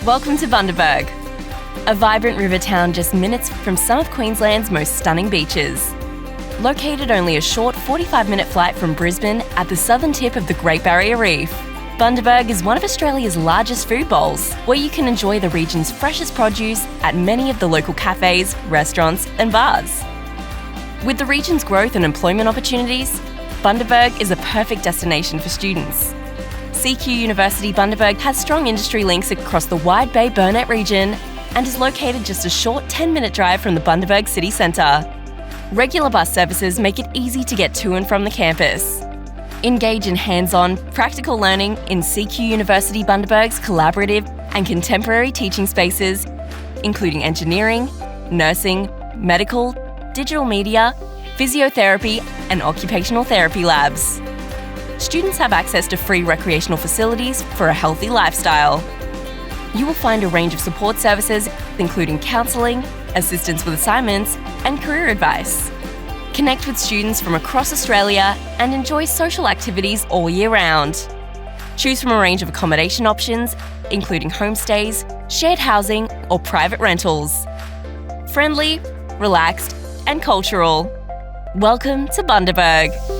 Welcome to Bundaberg, a vibrant river town just minutes from some of Queensland's most stunning beaches. Located only a short 45-minute flight from Brisbane at the southern tip of the Great Barrier Reef, Bundaberg is one of Australia's largest food bowls, where you can enjoy the region's freshest produce at many of the local cafes, restaurants and bars. With the region's growth and employment opportunities, Bundaberg is a perfect destination for students. CQUniversity Bundaberg has strong industry links across the wide Bay Burnett region and is located just a short 10-minute drive from the Bundaberg city centre. Regular bus services make it easy to get to and from the campus. Engage in hands-on, practical learning in CQUniversity Bundaberg's collaborative and contemporary teaching spaces, including engineering, nursing, medical, digital media, physiotherapy and occupational therapy labs. Students have access to free recreational facilities for a healthy lifestyle. You will find a range of support services, including counselling, assistance with assignments, and career advice. Connect with students from across Australia and enjoy social activities all year round. Choose from a range of accommodation options, including homestays, shared housing, or private rentals. Friendly, relaxed, and cultural. Welcome to Bundaberg.